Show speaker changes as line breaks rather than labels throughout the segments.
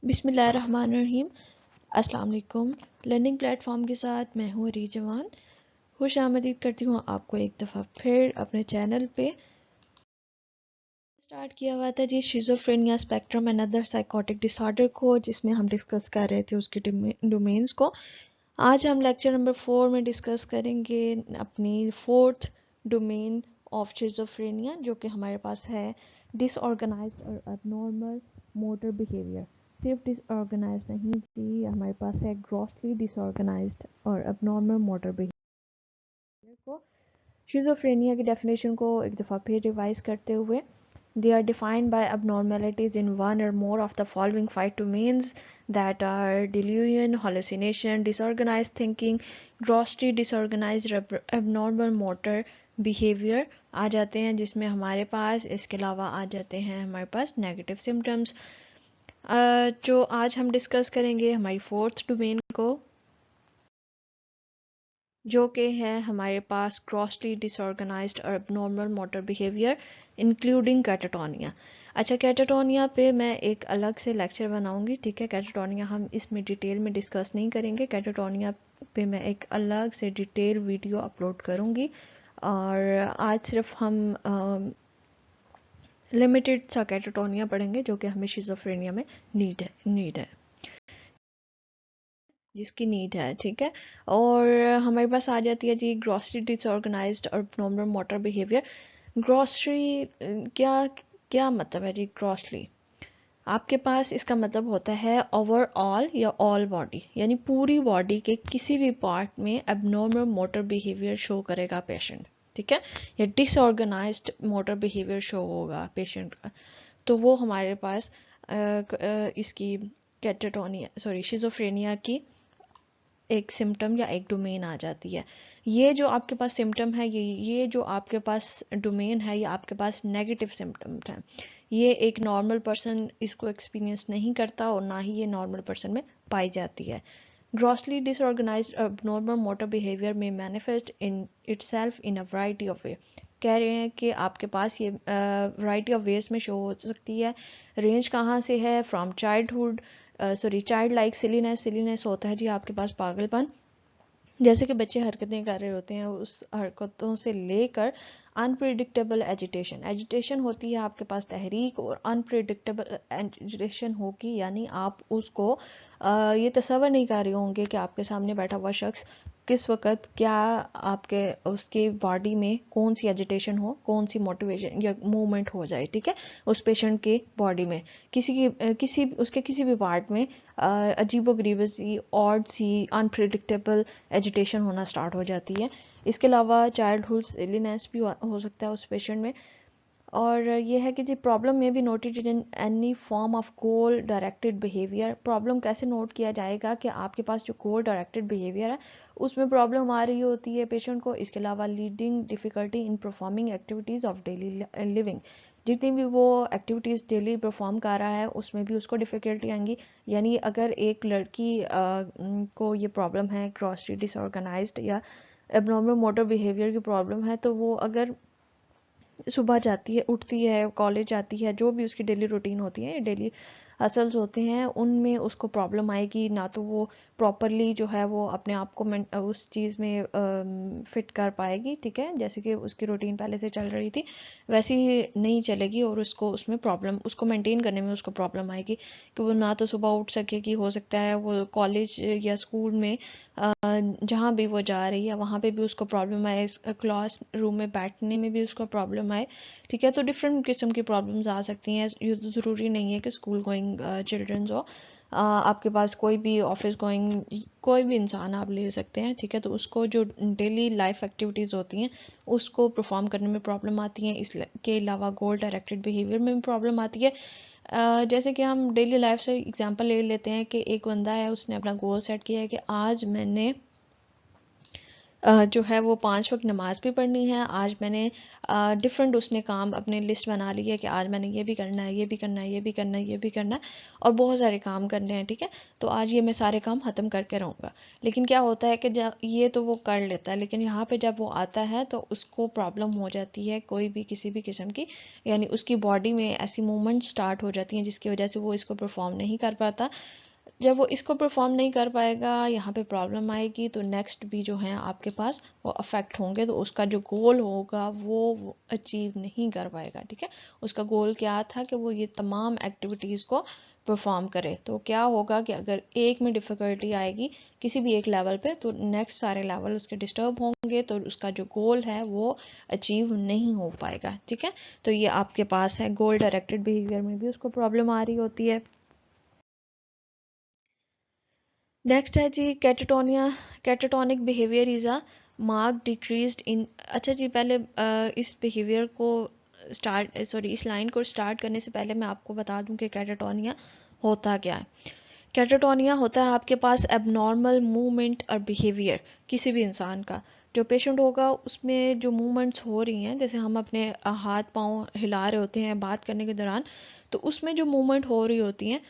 बिस्मिल्लाहिर्रहमानिर्रहीम। अस्सलाम वालेकुम। लर्निंग प्लेटफॉर्म के साथ मैं हूँ री जवान। खुश आमदीद करती हूँ आपको एक दफ़ा फिर अपने चैनल पे। स्टार्ट किया हुआ था जी schizophrenia spectrum and other psychotic disorder को, जिसमें हम डिस्कस कर रहे थे उसके डोमेन्स को। आज हम लेक्चर नंबर 4 में डिस्कस करेंगे अपनी फोर्थ डोमेन ऑफ शिज़ोफ्रेनिया, जो कि हमारे पास है डिसऑर्गेनाइज्ड और अबनॉर्मल मोटर बिहेवियर। सिर्फ डिसऑर्गेनाइज्ड नहीं जी, हमारे पास है ग्रॉसली डिसऑर्गेनाइज्ड और अबनॉर्मल मोटर बिहेवियर को। शिज़ोफ्रेनिया की डेफिनेशन को एक दफ़ा फिर रिवाइज करते हुए, they are defined by abnormalities in one or more of the following 5 domains, that are delusion, hallucination, disorganized thinking, grossly disorganized abnormal motor behavior आ जाते हैं, जिसमें हमारे पास इसके अलावा आ जाते हैं हमारे पास नेगेटिव सिम्टम्स। जो आज हम डिस्कस करेंगे हमारी फोर्थ डोमेन को, जो कि है हमारे पास ग्रॉसली डिसऑर्गेनाइज्ड और abnormal motor behaviour including catatonia. अच्छा, कैटाटोनिया पे मैं एक अलग से लेक्चर बनाऊंगी, ठीक है। कैटाटोनिया हम इसमें डिटेल में डिस्कस नहीं करेंगे। कैटाटोनिया पे मैं एक अलग से डिटेल वीडियो अपलोड करूंगी, और आज सिर्फ हम लिमिटेड सा कैटाटोनिया पढ़ेंगे जो कि हमें शिज़ोफ्रेनिया में नीड है जिसकी नीड है, ठीक है। और हमारे पास आ जाती है जी ग्रॉसरी डिसऑर्गेनाइज्ड और नॉर्मल मोटर बिहेवियर। ग्रॉसरी क्या क्या मतलब है जी? ग्रॉसली आपके पास इसका मतलब होता है ओवरऑल या ऑल बॉडी, यानी पूरी बॉडी के किसी भी पार्ट में एबनॉर्मल मोटर बिहेवियर शो करेगा पेशेंट, ठीक है, या डिसऑर्गेनाइज्ड मोटर बिहेवियर शो होगा पेशेंट का, तो वो हमारे पास इसकी शिज़ोफ्रेनिया की एक सिम्टम या एक डोमेन आ जाती है। ये जो आपके पास सिम्टम है, ये जो आपके पास डोमेन है, ये आपके पास नेगेटिव सिम्टम है। ये एक नॉर्मल पर्सन इसको एक्सपीरियंस नहीं करता, और ना ही ये नॉर्मल पर्सन में पाई जाती है। Grossly disorganised abnormal motor behavior may manifest in itself in a variety of way। कह रहे हैं कि आपके पास ये वैरायटी ऑफ वेज में शो हो सकती है। रेंज कहाँ से है? From childhood, child like silliness. Silliness होता है जी आपके पास पागलपन, जैसे कि बच्चे हरकतें कर रहे होते हैं, उस हरकतों से लेकर अनप्रिडिक्टेबल एजिटेशन। एजिटेशन होती है आपके पास तहरीक, और अनप्रिडिक्टेबल एजिटेशन होगी यानी आप उसको ये तसव्वुर नहीं कर रहे होंगे कि आपके सामने बैठा हुआ शख्स किस वक्त क्या आपके उसके बॉडी में कौन सी एजिटेशन हो, कौन सी मोटिवेशन या मूवमेंट हो जाए, ठीक है, उस पेशेंट के बॉडी में उसके किसी भी पार्ट में अजीबोगरीब सी, ऑड सी, अनप्रिडिक्टेबल एजिटेशन होना स्टार्ट हो जाती है। इसके अलावा चाइल्डहुड सिलीनेस भी हो सकता है उस पेशेंट में। और ये है कि जी प्रॉब्लम में भी noted in any form of goal directed behaviour. Problem कैसे नोट किया जाएगा कि आपके पास जो गोल डायरेक्टेड बिहेवियर है उसमें प्रॉब्लम आ रही होती है पेशेंट को। इसके अलावा leading difficulty in performing activities of daily living. जितनी भी वो एक्टिविटीज़ डेली परफॉर्म कर रहा है उसमें भी उसको डिफ़िकल्टी आएंगी। यानी अगर एक लड़की को ये प्रॉब्लम है, ग्रॉसरी डिसऑर्गेनाइज्ड या एबनॉर्मल मोटर बिहेवियर की प्रॉब्लम है, तो वो अगर सुबह जाती है, उठती है, कॉलेज जाती है, जो भी उसकी डेली रूटीन होती है, डेली हसल्स होते हैं, उनमें उसको प्रॉब्लम आएगी। ना तो वो प्रॉपरली जो है वो अपने आप को उस चीज़ में फिट कर पाएगी, ठीक है, जैसे कि उसकी रूटीन पहले से चल रही थी वैसी नहीं चलेगी, और उसको उसमें प्रॉब्लम, उसको मेंटेन करने में उसको प्रॉब्लम आएगी कि वो ना तो सुबह उठ सकेगी, हो सकता है वो कॉलेज या स्कूल में जहाँ भी वो जा रही है वहाँ पे भी उसको प्रॉब्लम आए, क्लास रूम में बैठने में भी उसको प्रॉब्लम आए, ठीक है। तो डिफरेंट किस्म की प्रॉब्लम्स आ सकती हैं। ये तो ज़रूरी नहीं है कि स्कूल गोइंग चिल्ड्रंस हो, आपके पास कोई भी ऑफिस गोइंग कोई भी इंसान आप ले सकते हैं, ठीक है। तो उसको जो डेली लाइफ एक्टिविटीज़ होती हैं उसको परफॉर्म करने में प्रॉब्लम आती हैं। इसके अलावा गोल डायरेक्टेड बिहेवियर में भी प्रॉब्लम आती है। जैसे कि हम डेली लाइफ से एग्जांपल ले लेते हैं कि एक बंदा है, उसने अपना गोल सेट किया है कि आज मैंने जो है वो 5 वक्त नमाज भी पढ़नी है। आज मैंने डिफरेंट उसने काम अपने लिस्ट बना ली है कि आज मैंने ये भी करना है, ये भी करना है, ये भी करना है, ये भी करना है, और बहुत सारे काम करने हैं, ठीक है। तो आज ये मैं सारे काम ख़त्म करके रहूँगा। लेकिन क्या होता है कि जब ये तो वो कर लेता है, लेकिन यहाँ पे जब वो आता है तो उसको प्रॉब्लम हो जाती है कोई भी किसी भी किस्म की, यानी उसकी बॉडी में ऐसी मूवमेंट स्टार्ट हो जाती हैं जिसकी वजह से वो इसको परफॉर्म नहीं कर पाता। जब वो इसको परफॉर्म नहीं कर पाएगा, यहाँ पे प्रॉब्लम आएगी, तो नेक्स्ट भी जो है आपके पास वो अफेक्ट होंगे, तो उसका जो गोल होगा वो अचीव नहीं कर पाएगा, ठीक है। उसका गोल क्या था कि वो ये तमाम एक्टिविटीज़ को परफॉर्म करे। तो क्या होगा कि अगर एक में डिफ़िकल्टी आएगी किसी भी एक लेवल पे, तो नेक्स्ट सारे लेवल उसके डिस्टर्ब होंगे, तो उसका जो गोल है वो अचीव नहीं हो पाएगा, ठीक है। तो ये आपके पास है गोल डायरेक्टेड बिहेवियर में भी उसको प्रॉब्लम आ रही होती है। नेक्स्ट है जी catatonia. Catatonic behaviour is a mark decreased in. अच्छा जी, पहले इस बिहेवियर को इस लाइन को स्टार्ट करने से पहले मैं आपको बता दूं कि कैटाटोनिया होता क्या है। कैटाटोनिया होता है आपके पास एबनॉर्मल मूवमेंट और बिहेवियर किसी भी इंसान का। जो पेशेंट होगा उसमें जो मूवमेंट्स हो रही हैं, जैसे हम अपने हाथ पांव हिला रहे होते हैं बात करने के दौरान, तो उसमें जो मूवमेंट हो रही होती हैं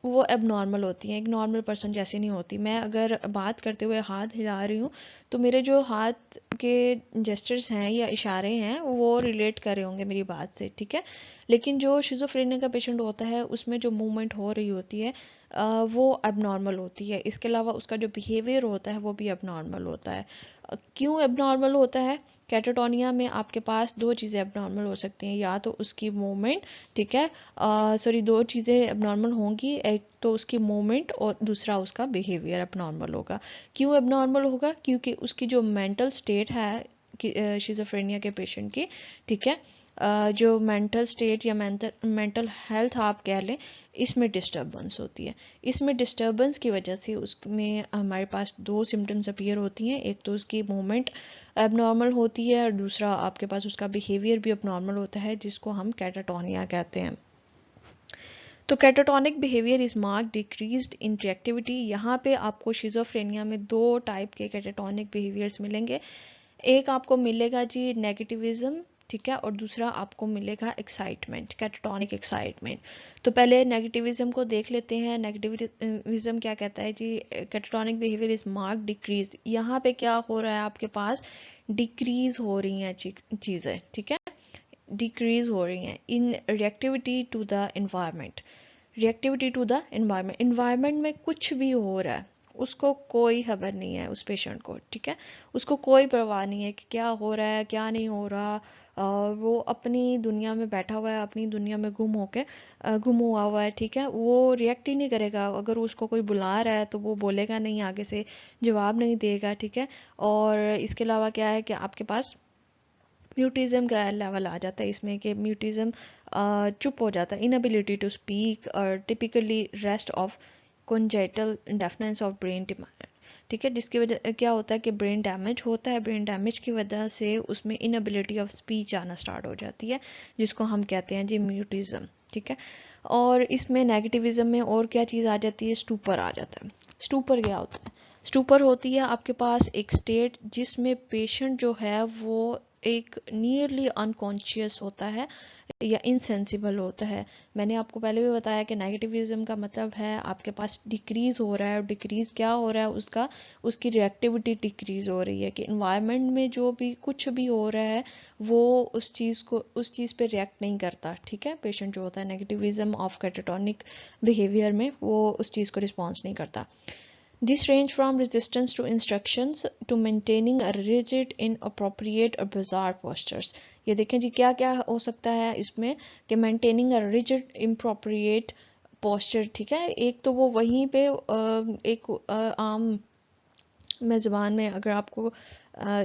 वो एबनॉर्मल होती हैं, एक नॉर्मल पर्सन जैसी नहीं होती। मैं अगर बात करते हुए हाथ हिला रही हूँ तो मेरे जो हाथ के जेस्चर्स हैं या इशारे हैं वो रिलेट कर रहे होंगे मेरी बात से, ठीक है। लेकिन जो शिज़ोफ्रेनिया का पेशेंट होता है उसमें जो मूवमेंट हो रही होती है वो एबनॉर्मल होती है। इसके अलावा उसका जो बिहेवियर होता है वो भी एबनॉर्मल होता है। क्यों एबनॉर्मल होता है? कैटाटोनिया में आपके पास दो चीज़ें एबनॉर्मल हो सकती हैं, या तो उसकी मूवमेंट, ठीक है, सॉरी, दो चीज़ें एबनॉर्मल होंगी, एक तो उसकी मूवमेंट और दूसरा उसका बिहेवियर एबनॉर्मल होगा। क्यों एबनॉर्मल होगा? क्योंकि उसकी जो मेंटल स्टेट है शिज़ोफ्रेनिया के पेशेंट की, ठीक है, जो मेंटल स्टेट या मेंटल हेल्थ आप कह लें, इसमें डिस्टर्बेंस होती है। इसमें डिस्टर्बेंस की वजह से उसमें हमारे पास दो सिम्टम्स अपीयर होती हैं। एक तो उसकी मूवमेंट एबनॉर्मल होती है और दूसरा आपके पास उसका बिहेवियर भी एबनॉर्मल होता है, जिसको हम कैटाटोनिया कहते हैं। तो catatonic behaviour is mark decreased in reactivity. यहाँ पे आपको शिज़ोफ्रेनिया में दो टाइप के कैटाटोनिक बिहेवियर्स मिलेंगे। एक आपको मिलेगा जी नेगेटिविज्म, ठीक है, और दूसरा आपको मिलेगा एक्साइटमेंट, कैटाटोनिक एक्साइटमेंट। तो पहले नेगेटिविज्म को देख लेते हैं। नेगेटिविज्म क्या कहता है जी? Catatonic behaviour is mark decrease. यहाँ पे क्या हो रहा है, आपके पास डिक्रीज हो रही हैं चीज़ें, ठीक है, डिक्रीज हो रही हैं in reactivity to the environment. Reactivity to the environment, environment में कुछ भी हो रहा है उसको कोई खबर नहीं है उस पेशेंट को, ठीक है। उसको कोई परवाह नहीं है कि क्या हो रहा है क्या नहीं हो रहा। वो अपनी दुनिया में बैठा हुआ है, अपनी दुनिया में गुम हुआ हुआ है, ठीक है। वो रिएक्ट ही नहीं करेगा। अगर उसको कोई बुला रहा है तो वो बोलेगा नहीं, आगे से जवाब नहीं देगा, ठीक है। और इसके अलावा क्या है कि आपके पास म्यूटिज्म का लेवल आ जाता है इसमें, कि म्यूटिज्म चुप हो जाता है, इनएबिलिटी टू स्पीक, और typically rest of congenital deafness of brain, ठीक है। जिसकी वजह क्या होता है कि ब्रेन डैमेज होता है। ब्रेन डैमेज की वजह से उसमें इनएबिलिटी ऑफ स्पीच आना स्टार्ट हो जाती है, जिसको हम कहते हैं जी म्यूटिज्म, ठीक है। और इसमें नेगेटिविज्म में और क्या चीज़ आ जाती है? स्टूपर आ जाता है। स्टूपर क्या होता है? स्टूपर होती है आपके पास एक स्टेट जिसमें पेशेंट जो है वो एक नियरली अनकॉन्शियस होता है या इनसेंसिबल होता है। मैंने आपको पहले भी बताया कि नेगेटिविज्म का मतलब है आपके पास डिक्रीज हो रहा है, और डिक्रीज क्या हो रहा है? उसकी रिएक्टिविटी डिक्रीज हो रही है, कि इन्वायरमेंट में जो भी कुछ भी हो रहा है वो उस चीज़ पे रिएक्ट नहीं करता, ठीक है। पेशेंट जो होता है नेगेटिविज्म ऑफ कैटाटोनिक बिहेवियर में, वो उस चीज़ को रिस्पॉन्स नहीं करता। This range from resistance to instructions to maintaining a rigid, inappropriate और bizarre postures। ये देखें जी क्या क्या हो सकता है इसमें, कि maintaining a rigid, inappropriate posture, ठीक है। एक तो वो वहीं पे एक आम मैं ज़बान में अगर आपको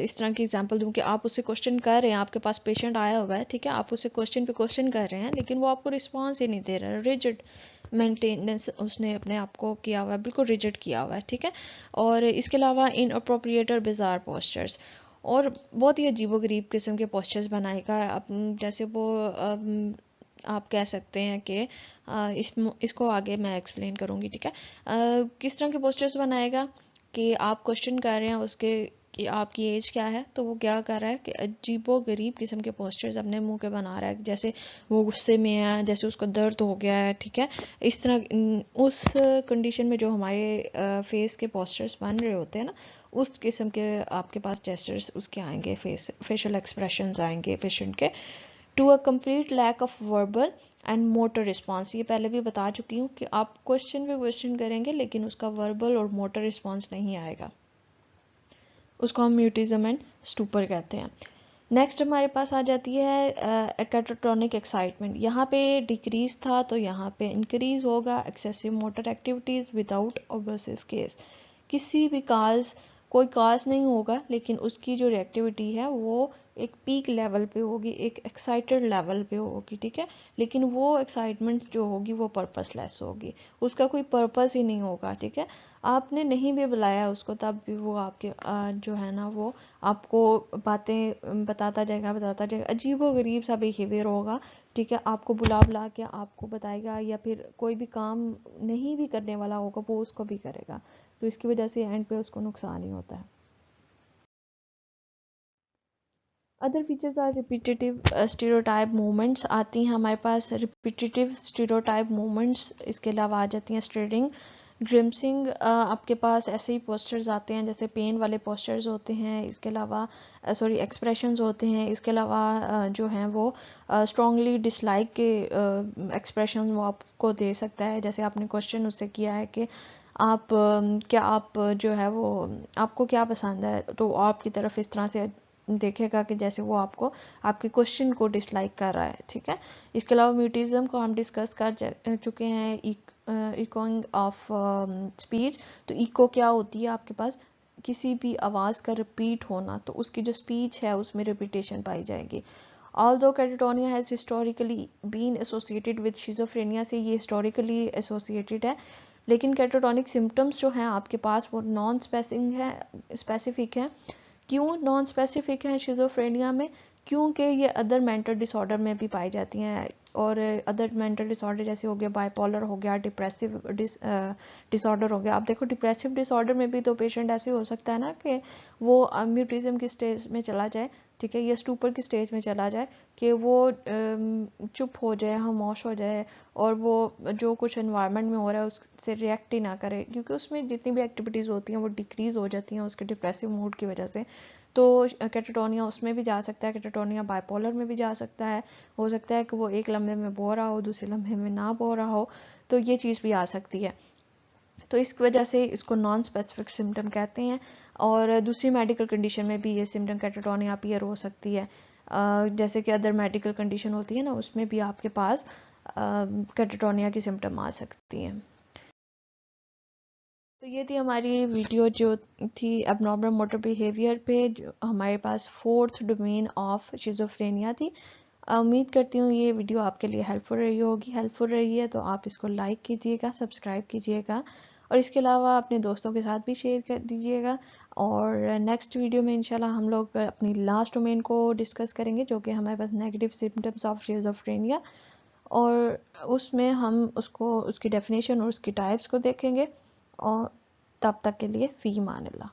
इस तरह की एग्जांपल दूं कि आप उससे क्वेश्चन कर रहे हैं, आपके पास पेशेंट आया हुआ है, ठीक है, आप उससे क्वेश्चन पे क्वेश्चन कर रहे हैं लेकिन वो आपको रिस्पांस ही नहीं दे रहा है। रिजिड मेंटेनेंस उसने अपने आप को किया हुआ है, बिल्कुल रिजिड किया हुआ है, ठीक है। और इसके अलावा इन अप्रोप्रिएट और बिजार पोस्चर्स, और बहुत ही अजीबोगरीब किस्म के पोस्चर्स बनाएगा। जैसे वो आप कह सकते हैं कि इसको आगे मैं एक्सप्लेन करूँगी, ठीक है। किस तरह के पोस्चर्स बनाएगा कि आप क्वेश्चन कर रहे हैं उसके कि आपकी एज क्या है, तो वो क्या कर रहा है कि अजीबो गरीब किस्म के पोस्चर्स अपने मुंह के बना रहा है, जैसे वो गुस्से में है, जैसे उसको दर्द हो गया है, ठीक है। इस तरह उस कंडीशन में जो हमारे फेस के पोस्चर्स बन रहे होते हैं ना, उस किस्म के आपके पास जेस्चर्स उसके आएंगे, फेशियल एक्सप्रेशंस आएंगे पेशेंट के। To a complete lack of verbal and motor response, ये पहले भी बता चुकी हूँ कि आप क्वेश्चन पे क्वेश्चन करेंगे लेकिन उसका वर्बल और मोटर रिस्पॉन्स नहीं आएगा, उसको हम म्यूटिज्म एंड स्टूपर कहते हैं। नेक्स्ट हमारे पास आ जाती है कैटाटोनिक एक्साइटमेंट। यहाँ पे डिक्रीज था तो यहाँ पे इंक्रीज होगा। Excessive motor activities without obsessive case, किसी भी कोई काज नहीं होगा लेकिन उसकी जो रिएक्टिविटी है वो एक पीक लेवल पे होगी, एक एक्साइटेड लेवल पे होगी, ठीक है। लेकिन वो एक्साइटमेंट जो होगी वो पर्पसलेस होगी, उसका कोई पर्पस ही नहीं होगा, ठीक है। आपने नहीं भी बुलाया उसको तब भी वो आपके जो है ना वो आपको बातें बताता जाएगा, अजीबो गरीब सा बिहेवियर होगा, ठीक है। आपको बुला बुला के आपको बताएगा, या फिर कोई भी काम नहीं भी करने वाला होगा वो उसको भी करेगा, तो इसकी वजह से एंड पे उसको नुकसान ही होता है। Other features are repetitive stereotype movements आती हैं हमारे पास, रिपीटेटिव स्टीरियोटाइप मूवमेंट्स। इसके अलावा आ जाती हैं स्ट्रेडिंग, ग्रिम्सिंग। आपके पास ऐसे ही पोस्चर्स आते हैं जैसे पेन वाले पोस्चर्स होते हैं, इसके अलावा सॉरी एक्सप्रेशंस होते हैं। इसके अलावा जो हैं वो स्ट्रांगली डिसलाइक के एक्सप्रेशन वो आपको दे सकता है। जैसे आपने क्वेश्चन उससे किया है कि आप क्या आप जो है वो आपको क्या पसंद है, तो आपकी तरफ इस तरह से देखेगा कि जैसे वो आपको आपके क्वेश्चन को डिसलाइक कर रहा है, ठीक है। इसके अलावा म्यूटिज्म को हम डिस्कस कर चुके हैं, इकोइंग ऑफ स्पीच। तो इको क्या होती है, आपके पास किसी भी आवाज़ का रिपीट होना, तो उसकी जो स्पीच है उसमें रिपीटेशन पाई जाएगी। Although catatonia has historically been associated with schizophrenia, से ये historically associated है, लेकिन कैटाटोनिक सिम्टम्स जो हैं आपके पास वो नॉन स्पेसिफिक है। क्यों नॉन स्पेसिफिक है शिजोफ्रेनिया में? क्योंकि ये अदर मेंटल डिसऑर्डर में भी पाई जाती हैं, और अदर मेंटल डिसऑर्डर जैसे हो गया बाइपोलर हो गया, डिप्रेसिव डिसऑर्डर हो गया। आप देखो डिप्रेसिव डिसऑर्डर में भी तो पेशेंट ऐसे हो सकता है ना कि वो म्यूटिज्म की स्टेज में चला जाए, ठीक है, या स्टूपर की स्टेज में चला जाए, कि वो चुप हो जाए, खामोश हो जाए, और वो जो कुछ एनवायरनमेंट में हो रहा है उससे रिएक्ट ही ना करे, क्योंकि उसमें जितनी भी एक्टिविटीज़ होती हैं वो डिक्रीज हो जाती हैं उसके डिप्रेसिव मूड की वजह से। तो कैटाटोनिया उसमें भी जा सकता है, कैटाटोनिया बाइपोलर में भी जा सकता है। हो सकता है कि वो एक लम्हे में बो रहा हो, दूसरे लम्हे में ना बो रहा हो, तो ये चीज़ भी आ सकती है। तो इस वजह से इसको नॉन स्पेसिफिक सिम्टम कहते हैं। और दूसरी मेडिकल कंडीशन में भी ये सिम्टम कैटाटोनिया अपीयर हो सकती है, जैसे कि अदर मेडिकल कंडीशन होती है ना, उसमें भी आपके पास कैटाटोनिया की सिम्टम आ सकती हैं। तो ये थी हमारी वीडियो जो थी एबनॉर्मल मोटर बिहेवियर पे, जो हमारे पास फोर्थ डोमेन ऑफ शिज़ोफ्रेनिया थी। उम्मीद करती हूँ ये वीडियो आपके लिए हेल्पफुल रही है, तो आप इसको लाइक कीजिएगा, सब्सक्राइब कीजिएगा, और इसके अलावा अपने दोस्तों के साथ भी शेयर कर दीजिएगा। और नेक्स्ट वीडियो में इंशाल्लाह हम लोग अपनी लास्ट डोमेन को डिस्कस करेंगे, जो कि हमारे पास नेगेटिव सिम्टम्स ऑफ शिज़ोफ्रेनिया, और उसमें हम उसकी डेफिनेशन और उसकी टाइप्स को देखेंगे। और तब तक के लिए फ़ी मान अल्लाह।